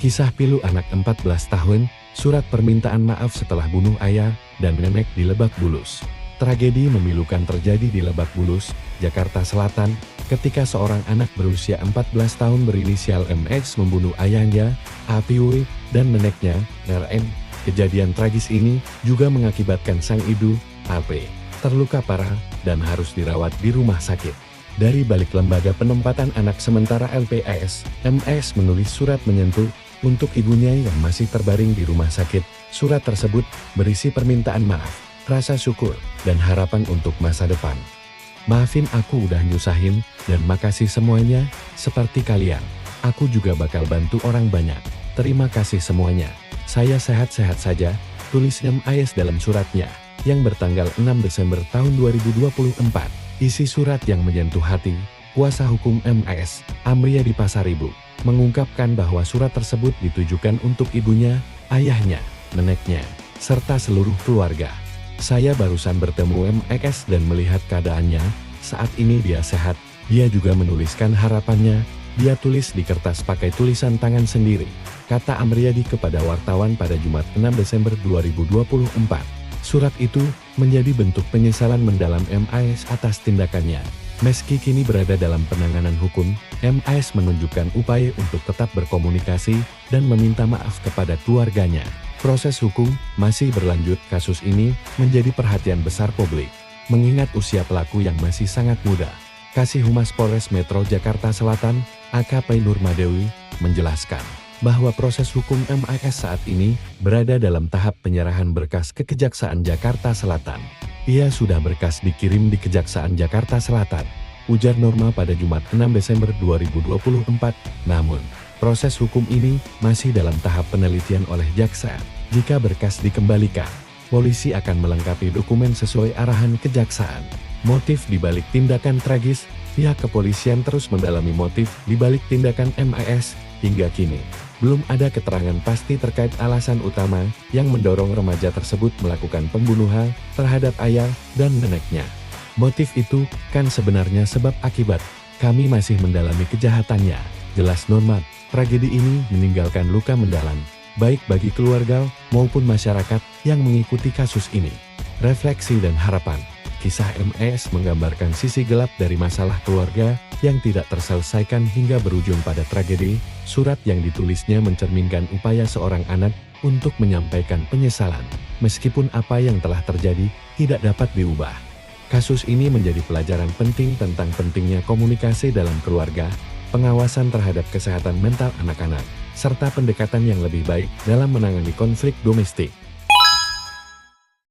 Kisah pilu anak 14 tahun, surat permintaan maaf setelah bunuh ayah dan nenek di Lebak Bulus. Tragedi memilukan terjadi di Lebak Bulus, Jakarta Selatan, ketika seorang anak berusia 14 tahun berinisial MS membunuh ayahnya, APW, dan neneknya, RN. Kejadian tragis ini juga mengakibatkan sang ibu, AP, terluka parah dan harus dirawat di rumah sakit. Dari balik lembaga penempatan anak sementara LPS, MS menulis surat menyentuh untuk ibunya yang masih terbaring di rumah sakit. Surat tersebut berisi permintaan maaf, rasa syukur, dan harapan untuk masa depan. Maafin aku udah nyusahin, dan makasih semuanya, seperti kalian. Aku juga bakal bantu orang banyak. Terima kasih semuanya. Saya sehat-sehat saja, tulis MS dalam suratnya, yang bertanggal 6 Desember tahun 2024. Isi surat yang menyentuh hati, kuasa hukum MS, Amriyadi Pasaribu, mengungkapkan bahwa surat tersebut ditujukan untuk ibunya, ayahnya, neneknya, serta seluruh keluarga. Saya barusan bertemu MS dan melihat keadaannya, saat ini dia sehat. Dia juga menuliskan harapannya, dia tulis di kertas pakai tulisan tangan sendiri, kata Amriyadi kepada wartawan pada Jumat 6 Desember 2024. Surat itu menjadi bentuk penyesalan mendalam MS atas tindakannya. Meski kini berada dalam penanganan hukum, MS menunjukkan upaya untuk tetap berkomunikasi dan meminta maaf kepada keluarganya. Proses hukum masih berlanjut. Kasus ini menjadi perhatian besar publik, mengingat usia pelaku yang masih sangat muda. Kasih Humas Polres Metro Jakarta Selatan, AKP Nurmadewi, menjelaskan bahwa proses hukum MS saat ini berada dalam tahap penyerahan berkas ke Kejaksaan Jakarta Selatan. Ia sudah berkas dikirim di Kejaksaan Jakarta Selatan, ujar Norma pada Jumat 6 Desember 2024. Namun, proses hukum ini masih dalam tahap penelitian oleh jaksa. Jika berkas dikembalikan, polisi akan melengkapi dokumen sesuai arahan kejaksaan. Motif dibalik tindakan tragis, pihak kepolisian terus mendalami motif dibalik tindakan MS. Hingga kini, belum ada keterangan pasti terkait alasan utama yang mendorong remaja tersebut melakukan pembunuhan terhadap ayah dan neneknya. Motif itu kan sebenarnya sebab akibat. Kami masih mendalami kejahatannya, jelas Norma. Tragedi ini meninggalkan luka mendalam, baik bagi keluarga maupun masyarakat yang mengikuti kasus ini. Refleksi dan harapan. Kisah MS menggambarkan sisi gelap dari masalah keluarga yang tidak terselesaikan hingga berujung pada tragedi. Surat yang ditulisnya mencerminkan upaya seorang anak untuk menyampaikan penyesalan, meskipun apa yang telah terjadi tidak dapat diubah. Kasus ini menjadi pelajaran penting tentang pentingnya komunikasi dalam keluarga, pengawasan terhadap kesehatan mental anak-anak, serta pendekatan yang lebih baik dalam menangani konflik domestik.